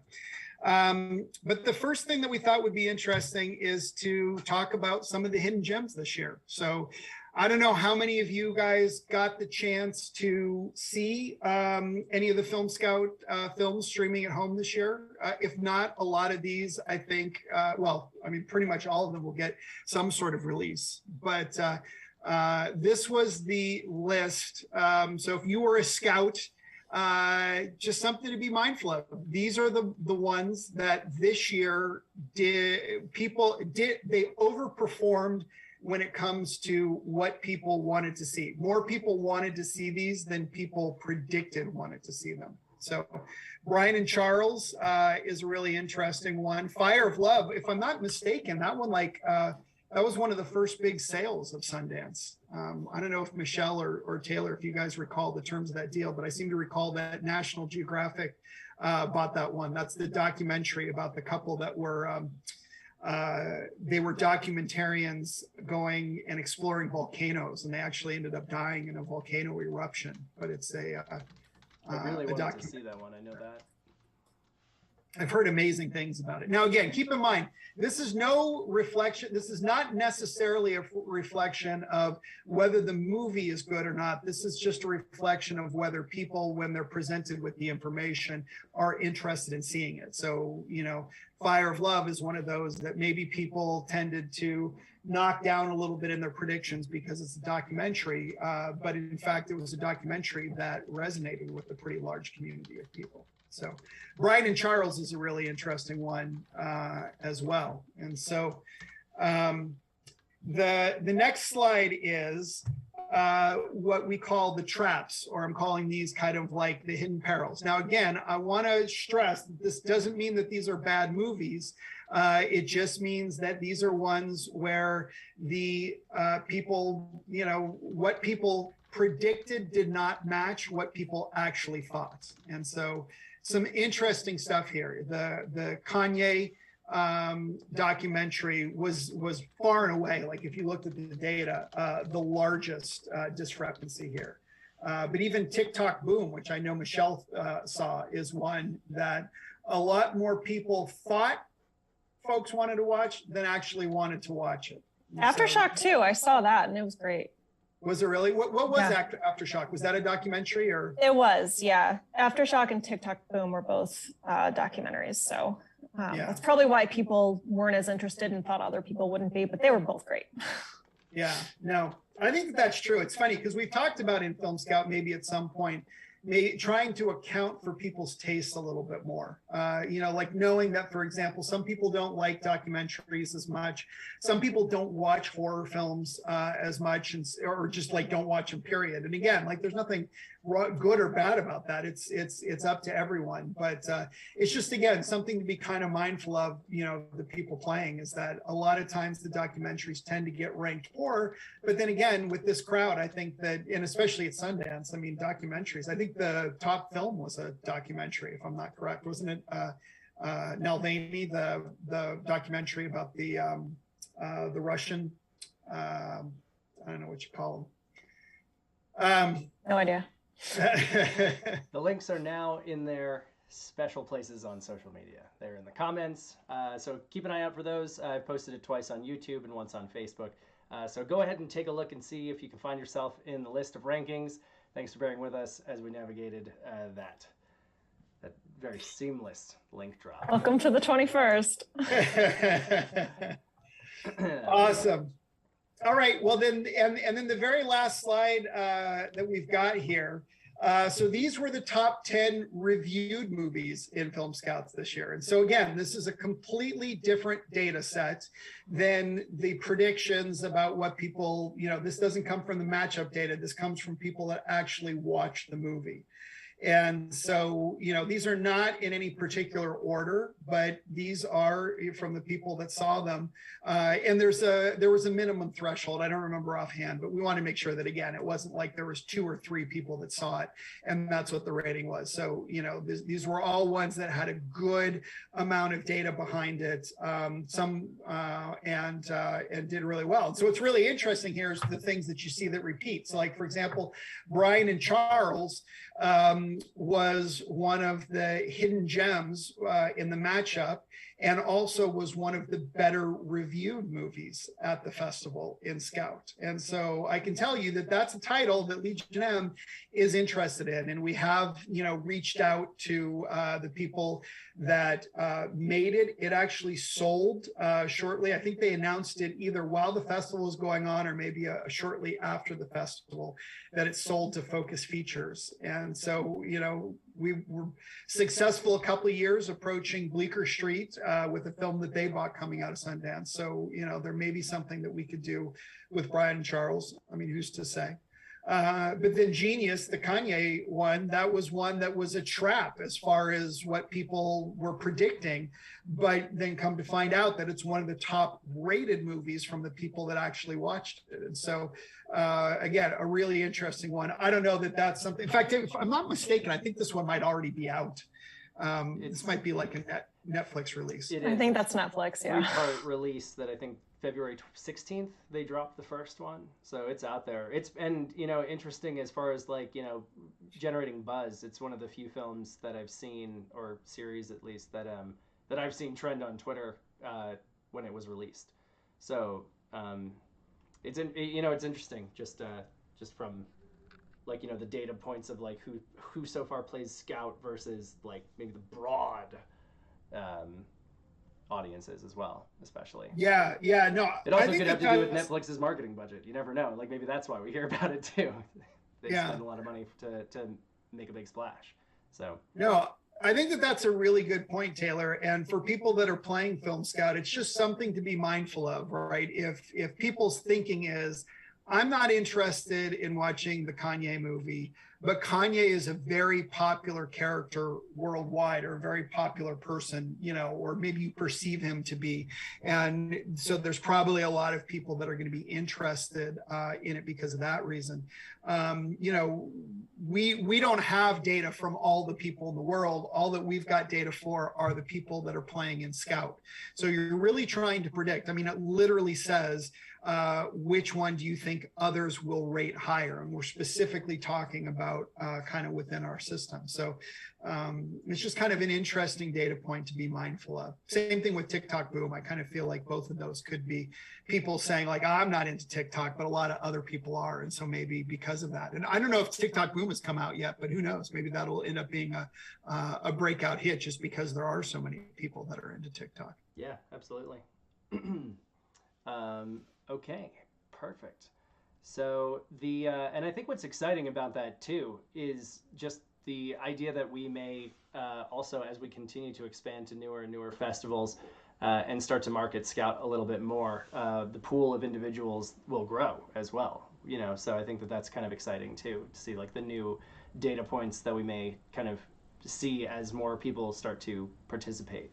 But the first thing that we thought would be interesting is to talk about some of the hidden gems this year. So I don't know how many of you guys got the chance to see any of the Film Scout films streaming at home this year. If not, a lot of these, I think, well, I mean, pretty much all of them will get some sort of release. But this was the list. So if you were a Scout, just something to be mindful of. These are the ones that this year they overperformed when it comes to what people wanted to see. More people wanted to see these than people predicted wanted to see them. So Brian and Charles is a really interesting one. Fire of Love, if I'm not mistaken, that one that was one of the first big sales of Sundance. I don't know if Michelle or Taylor, if you guys recall the terms of that deal, but I seem to recall that National Geographic bought that one. That's the documentary about the couple that were they were documentarians going and exploring volcanoes, and they actually ended up dying in a volcano eruption. But it's I really wanted to see that one. I know that. I've heard amazing things about it. Now, again, keep in mind, this is no reflection. This is not necessarily a reflection of whether the movie is good or not. This is just a reflection of whether people, when they're presented with the information, are interested in seeing it. So, you know, Fire of Love is one of those that maybe people tended to knock down a little bit in their predictions because it's a documentary. But in fact, it was a documentary that resonated with a pretty large community of people. So Brian and Charles is a really interesting one as well. And so the next slide is what we call the traps, or I'm calling these kind of like the hidden perils. Now, again, I want to stress that this doesn't mean that these are bad movies. It just means that these are ones where the people, you know, what people predicted did not match what people actually thought. And so some interesting stuff here. The Kanye documentary was far and away, like if you looked at the data, the largest discrepancy here. But even TikTok Boom, which I know Michelle saw, is one that a lot more people thought folks wanted to watch than actually wanted to watch it. Aftershock too, I saw that and it was great. Was it really? What was Aftershock? Was that a documentary or? It was, yeah. Aftershock and TikTok Boom were both documentaries. So that's probably why people weren't as interested and thought other people wouldn't be, but they were both great. Yeah, no, I think that's true. It's funny because we've talked about in Film Scout maybe at some point, trying to account for people's tastes a little bit more. You know, like knowing that, for example, some people don't like documentaries as much. Some people don't watch horror films as much, or just like don't watch them, period. And again, like there's nothing good or bad about that. It's up to everyone. But it's just, again, something to be kind of mindful of, you know, the people playing, is that a lot of times the documentaries tend to get ranked horror. But then again, with this crowd, I think that, and especially at Sundance, I mean, documentaries, I think the top film was a documentary, if I'm not correct, wasn't it? Nalvani, the documentary about the Russian, I don't know what you call them. No idea. The links are now in their special places on social media. They're in the comments, so keep an eye out for those. I've posted it twice on YouTube and once on Facebook. So go ahead and take a look and see if you can find yourself in the list of rankings. Thanks for bearing with us as we navigated that very seamless link drop. Welcome to the 21st. Awesome. All right. Well, then, and then the very last slide that we've got here. So these were the top 10 reviewed movies in Film Scouts this year. And so again, this is a completely different data set than the predictions about what people, you know, this doesn't come from the matchup data. This comes from people that actually watched the movie. And so, you know, these are not in any particular order, but these are from the people that saw them. And there was a minimum threshold. I don't remember offhand, but we want to make sure that, again, it wasn't like there was 2 or 3 people that saw it, and that's what the rating was. So, you know, these were all ones that had a good amount of data behind it, and did really well. And so what's really interesting here is the things that you see that repeat. So, like, for example, Brian and Charles was one of the hidden gems in the matchup, and also was one of the better reviewed movies at the festival in Scout. And so I can tell you that that's a title that Legion M is interested in. And we have, you know, reached out to the people that made it. It actually sold shortly. I think they announced it either while the festival was going on or maybe shortly after the festival, that it sold to Focus Features. And so, you know, we were successful a couple of years approaching Bleecker Street with a film that they bought coming out of Sundance. So, you know, there may be something that we could do with Brian and Charles. I mean, who's to say? But then Genius, the Kanye one, that was one that was a trap as far as what people were predicting, but then come to find out that it's one of the top rated movies from the people that actually watched it. And so, again, a really interesting one. I don't know that that's something, in fact, if I'm not mistaken, I think this one might already be out. This might be like a net. Netflix release? I think that's Netflix, yeah. Three-part release that I think February 16th they dropped the first one, so it's out there. And interesting as far as like generating buzz. It's one of the few films that I've seen, or series at least, that I've seen trend on Twitter when it was released. So it's interesting just from like the data points of like who so far plays Scout versus like maybe the broad audiences as well, especially. Yeah, no. It also could have to do with Netflix's marketing budget. You never know. Like maybe that's why we hear about it too. They spend a lot of money to make a big splash. So no, I think that's a really good point, Taylor. And for people that are playing Film Scout, it's just something to be mindful of, right? If people's thinking is, I'm not interested in watching the Kanye movie, but Kanye is a very popular character worldwide, or a very popular person, or maybe you perceive him to be. And so there's probably a lot of people that are going to be interested in it because of that reason. We don't have data from all the people in the world. All that we've got data for are the people that are playing in Scout. So you're really trying to predict. I mean, it literally says, which one do you think others will rate higher? And we're specifically talking about kind of within our system. So it's just kind of an interesting data point to be mindful of. Same thing with TikTok Boom. I kind of feel like both of those could be people saying like, I'm not into TikTok, but a lot of other people are. And so maybe because of that, and I don't know if TikTok Boom has come out yet, but who knows, maybe that'll end up being a breakout hit just because there are so many people that are into TikTok. Yeah, absolutely. Okay, perfect. So and I think what's exciting about that too is just the idea that we may also, as we continue to expand to newer and newer festivals and start to market Scout a little bit more, the pool of individuals will grow as well. So I think that's kind of exciting too, to see like the new data points that we may kind of see as more people start to participate.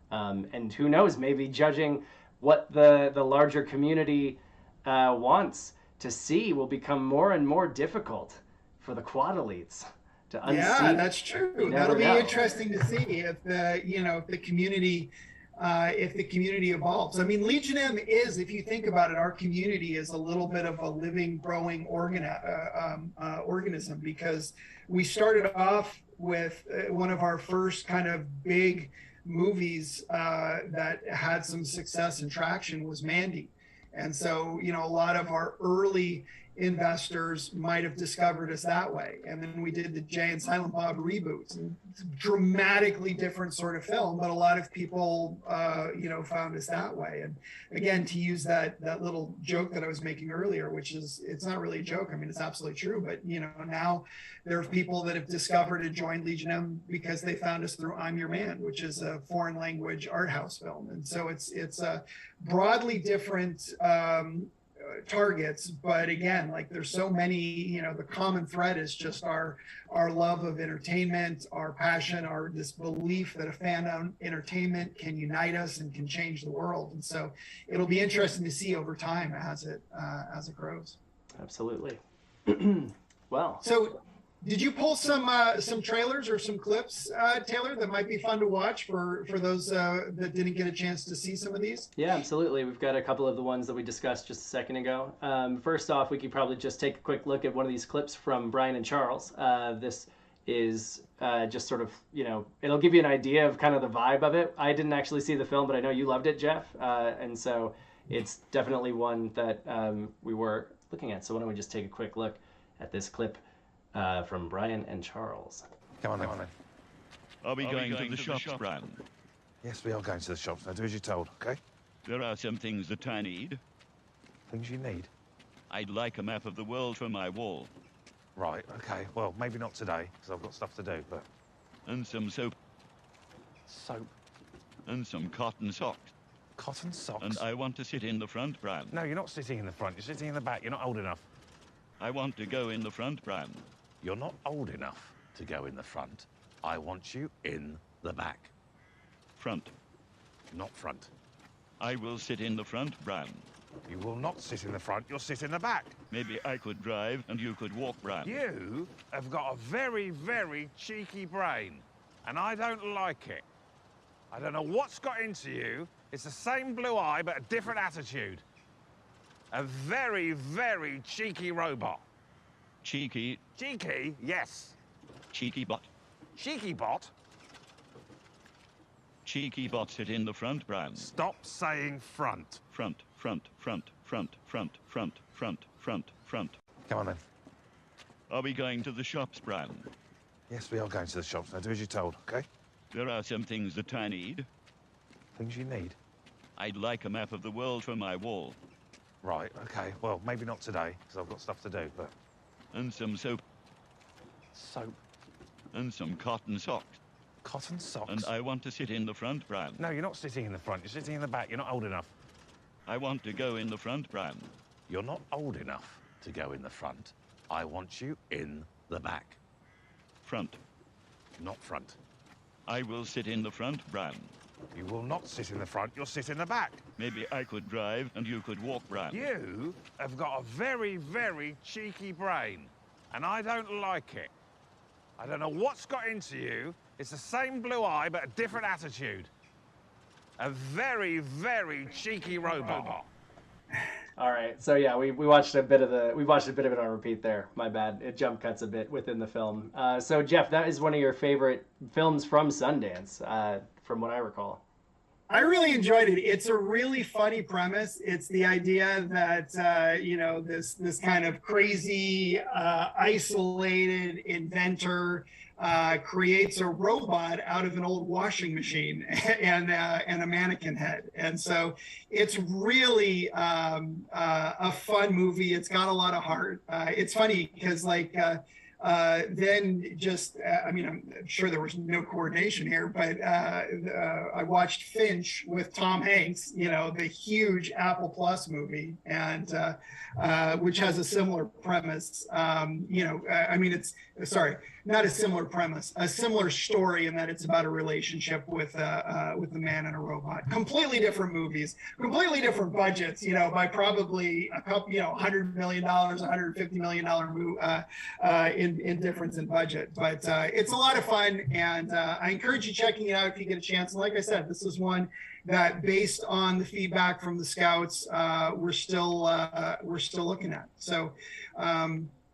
And who knows, maybe judging what the larger community wants to see will become more and more difficult for the quad elites to unseat. Yeah, that's true. That'll be interesting to see if the community evolves. I mean, Legion M is, if you think about it, our community is a little bit of a living, growing organism, because we started off with one of our first kind of big movies that had some success and traction was Mandy. And so, a lot of our early investors might have discovered us that way. And then we did the Jay and Silent Bob reboots, and it's a dramatically different sort of film, but a lot of people, found us that way. And again, to use that little joke that I was making earlier, which is, it's not really a joke. I mean, it's absolutely true, but now there are people that have discovered and joined Legion M because they found us through I'm Your Man, which is a foreign language art house film. And so it's a broadly different targets, but again, like there's so many, the common thread is just our love of entertainment, our passion, this belief that a fandom entertainment can unite us and can change the world. And so it'll be interesting to see over time as it grows. Absolutely. Well, so did you pull some trailers or some clips, Taylor, that might be fun to watch for those that didn't get a chance to see some of these? Yeah, absolutely. We've got a couple of the ones that we discussed just a second ago. First off, we could probably just take a quick look at one of these clips from Brian and Charles. This is just sort of, it'll give you an idea of kind of the vibe of it. I didn't actually see the film, but I know you loved it, Jeff. And so it's definitely one that we were looking at. So why don't we just take a quick look at this clip from Brian and Charles. Come on then. Are we going to the shops, Brian? Yes, we are going to the shops. Now do as you're told, okay? There are some things that I need. Things you need? I'd like a map of the world for my wall. Right, okay. Well, maybe not today, because I've got stuff to do, but... And some soap. Soap? And some cotton socks. Cotton socks? And I want to sit in the front, Brian. No, you're not sitting in the front. You're sitting in the back. You're not old enough. I want to go in the front, Brian. You're not old enough to go in the front. I want you in the back. Front. Not front. I will sit in the front, Brian. You will not sit in the front, you'll sit in the back. Maybe I could drive and you could walk, Brian. You have got a very, very cheeky brain, and I don't like it. I don't know what's got into you. It's the same blue eye, but a different attitude. A very, very cheeky robot. Cheeky. Cheeky? Yes. Cheeky bot. Cheeky bot? Cheeky bot, sit in the front, Brown. Stop saying front. Front, front, front, front, front, front, front, front, front. Come on then. Are we going to the shops, Brown? Yes, we are going to the shops. Now do as you're told, okay? There are some things that I need. Things you need? I'd like a map of the world for my wall. Right, okay. Well, maybe not today, because I've got stuff to do, but... And some soap. Soap? And some cotton socks. Cotton socks? And I want to sit in the front, Brown. No, you're not sitting in the front. You're sitting in the back. You're not old enough. I want to go in the front, Brown. You're not old enough to go in the front. I want you in the back. Front. Not front. I will sit in the front, Brown. You will not sit in the front. You'll sit in the back. Maybe I could drive and you could walk, Brown. You have got a very, very cheeky brain, and I don't like it. I don't know what's got into you. It's the same blue eye, but a different attitude. A very, very cheeky robot. All right, so yeah, we watched a bit of it on repeat there. My bad, it jump cuts a bit within the film. So Jeff, that is one of your favorite films from Sundance, from what I recall. I really enjoyed it. It's a really funny premise. It's the idea that this kind of crazy, isolated inventor creates a robot out of an old washing machine and a mannequin head. And so it's really a fun movie. It's got a lot of heart. It's funny because then just, I'm sure there was no coordination here, but I watched Finch with Tom Hanks, the huge Apple Plus movie, and which has a similar premise. Not a similar premise, a similar story in that it's about a relationship with a man and a robot. Completely different movies, completely different budgets, by probably a couple, $100 million, $150 million in difference in budget. But it's a lot of fun, and I encourage you checking it out if you get a chance. And like I said, this is one that, based on the feedback from the scouts, we're still looking at. So.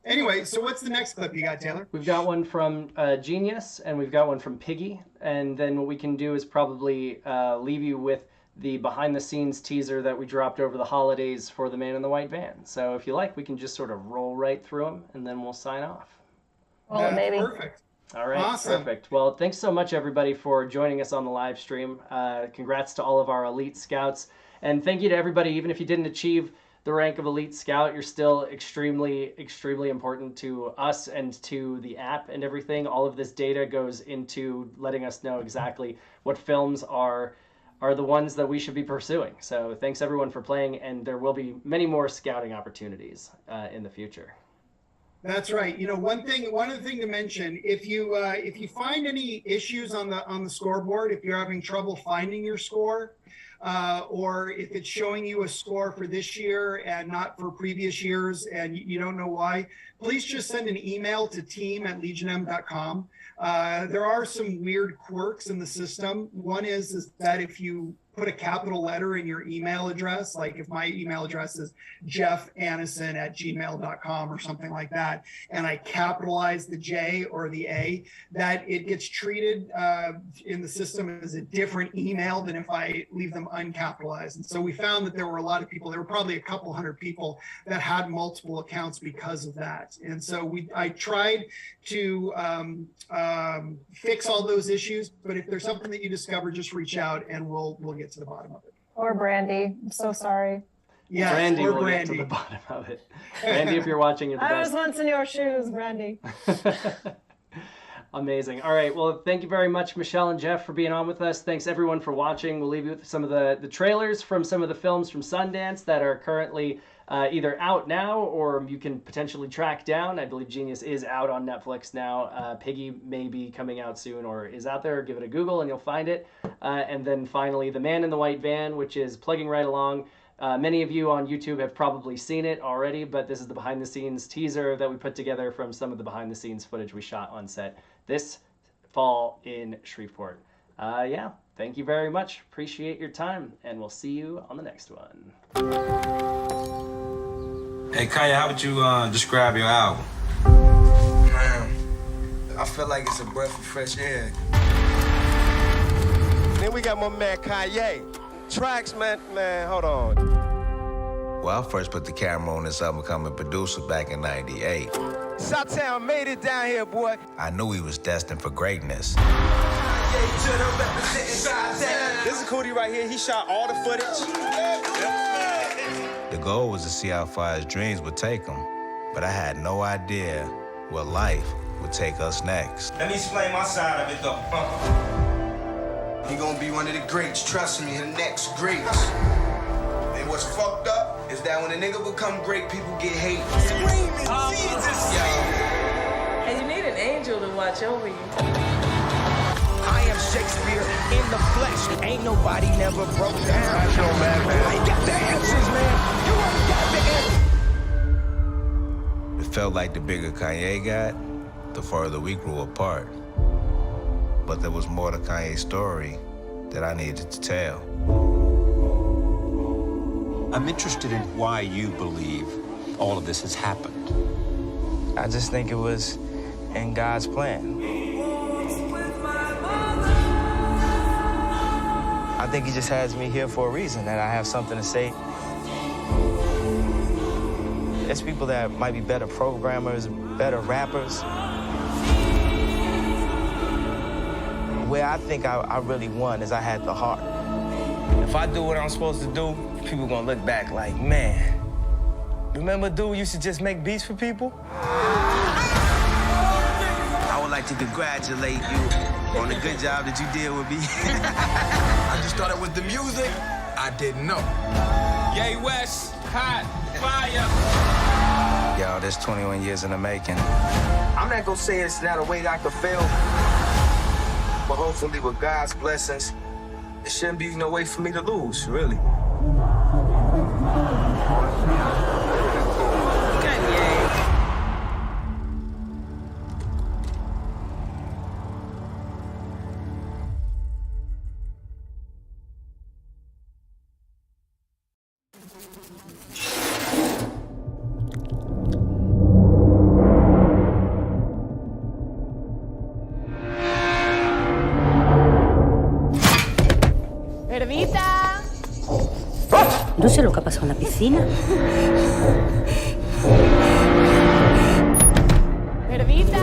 Anyway, so what's the next clip you got, Taylor? We've got one from Genius, and we've got one from Piggy. And then what we can do is probably leave you with the behind-the-scenes teaser that we dropped over the holidays for The Man in the White Van. So if you like, we can just sort of roll right through them, and then we'll sign off. Oh, maybe. Perfect. All right, awesome. Perfect. Well, thanks so much, everybody, for joining us on the live stream. Congrats to all of our elite scouts. And thank you to everybody, even if you didn't achieve the rank of elite scout, you're still extremely, extremely important to us and to the app and everything. All of this data goes into letting us know exactly what films are the ones that we should be pursuing. So thanks everyone for playing, and there will be many more scouting opportunities in the future. That's right. One other thing to mention, if you find any issues on the scoreboard, if you're having trouble finding your score, or if it's showing you a score for this year and not for previous years and you don't know why, please just send an email to team@legionm.com. There are some weird quirks in the system. One is that if you put a capital letter in your email address, like if my email address is jeffannison@gmail.com or something like that, and I capitalize the J or the A, that it gets treated in the system as a different email than if I leave them uncapitalized. And so we found that there were a lot of people, there were probably a couple hundred people that had multiple accounts because of that. And so I tried to fix all those issues, but if there's something that you discover, just reach out and we'll get to the bottom of it. Or Brandy. I'm so sorry. Yeah, Brandy or will Brandy. get to the bottom of it. Brandy, if you're watching, you're the I was best. once in your shoes, Brandy. Amazing. All right. Well, thank you very much, Michelle and Jeff, for being on with us. Thanks, everyone, for watching. We'll leave you with some of the trailers from some of the films from Sundance that are currently either out now or you can potentially track down. I believe Genius is out on Netflix now. Piggy may be coming out soon or is out there. Give it a Google and you'll find it. And then finally, The Man in the White Van, which is plugging right along. Many of you on YouTube have probably seen it already, but this is the behind-the-scenes teaser that we put together from some of the behind-the-scenes footage we shot on set this fall in Shreveport. Yeah, Thank you very much. Appreciate your time, and we'll see you on the next one. Hey, Kanye, how would you describe your album? Man, I feel like it's a breath of fresh air. Then we got my man Kanye. Tracks, man, hold on. Well, I first put the camera on this album becoming a producer back in '98. Southtown made it down here, boy. I knew he was destined for greatness. This is Cootie right here. He shot all the footage. The goal was to see how far his dreams would take him, but I had no idea what life would take us next. Let me explain my side of it, though. He gonna be one of the greats, trust me, the next greats. And what's fucked up is that when a nigga become great, people get hate. Screaming, Jesus! And you need an angel to watch over you. I am Shakespeare in the flesh. Ain't nobody never broke down. That's your man. I got the answers, man. You ain't got the answers. It felt like the bigger Kanye got, the further we grew apart. But there was more to Kanye's story that I needed to tell. I'm interested in why you believe all of this has happened. I just think it was in God's plan. I think he just has me here for a reason, that I have something to say. There's people that might be better programmers, better rappers. Where I think I really won is I had the heart. If I do what I'm supposed to do, people gonna look back like, man, remember dude used to just make beats for people? I would like to congratulate you on the good job that you did with me. I just thought it was the music. I didn't know. Yay, West, hot, fire. Y'all, this 21 years in the making. I'm not gonna say it's not a way I could fail, but hopefully with God's blessings, there shouldn't be no way for me to lose, really. Perdita. No sé lo que ha pasado en la piscina. Perdita.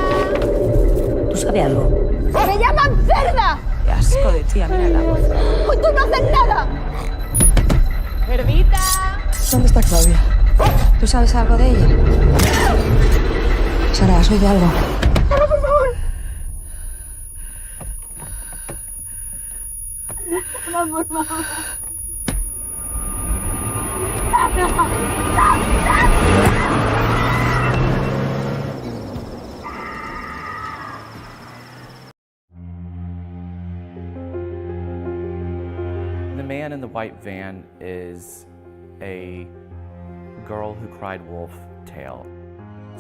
¿Tú sabes algo? ¡Me llaman cerda! Qué asco de tía, mira el agua. ¡Pues tú no haces nada! Perdita. ¿Dónde está Claudia? ¿Tú sabes algo de ella? Sara, ¿has oído algo? ¡Sara, por favor! Sara, por favor. The Man in the White Van is a girl who cried wolf tale.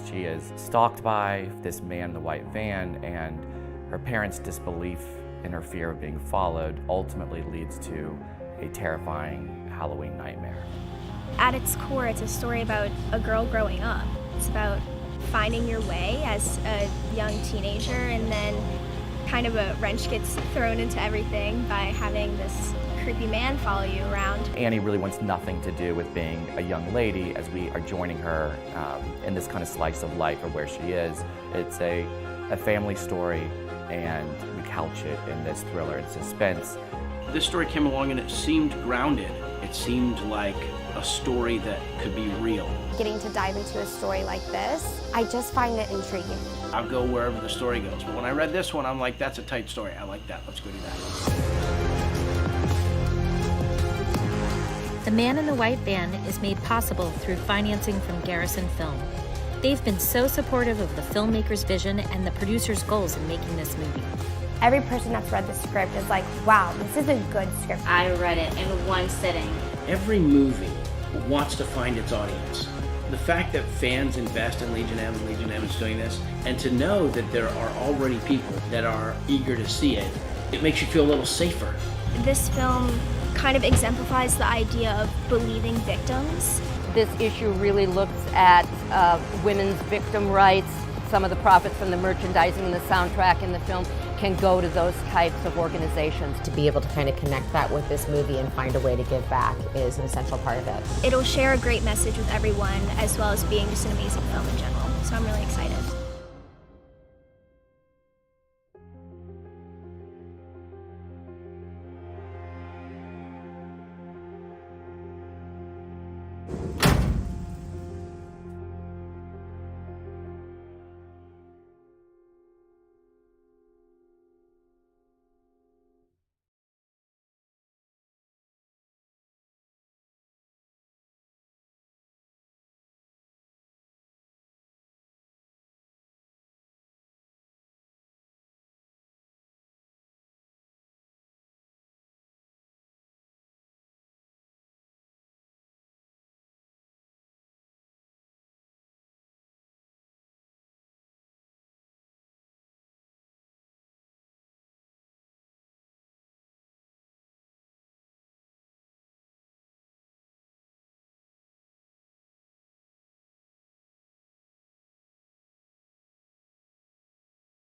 She is stalked by this man in the white van, and her parents' disbelief and her fear of being followed ultimately leads to a terrifying Halloween nightmare. At its core, it's a story about a girl growing up. It's about finding your way as a young teenager, and then kind of a wrench gets thrown into everything by having this creepy man follow you around. Annie really wants nothing to do with being a young lady as we are joining her in this kind of slice of life of where she is. It's a family story, and we couch it in this thriller and suspense. This story came along and it seemed grounded. It seemed like a story that could be real. Getting to dive into a story like this, I just find it intriguing. I'll go wherever the story goes. But when I read this one, I'm like, that's a tight story. I like that. Let's go do that. The Man in the White Van is made possible through financing from Garrison Film. They've been so supportive of the filmmaker's vision and the producer's goals in making this movie. Every person that's read the script is like, wow, this is a good script. I read it in one sitting. Every movie wants to find its audience. The fact that fans invest in Legion M and Legion M is doing this, and to know that there are already people that are eager to see it, it makes you feel a little safer. this film kind of exemplifies the idea of believing victims. This issue really looks at women's victim rights. Some of the profits from the merchandising and the soundtrack in the film can go to those types of organizations. To be able to kind of connect that with this movie and find a way to give back is an essential part of it. It'll share a great message with everyone, as well as being just an amazing film in general. So I'm really excited.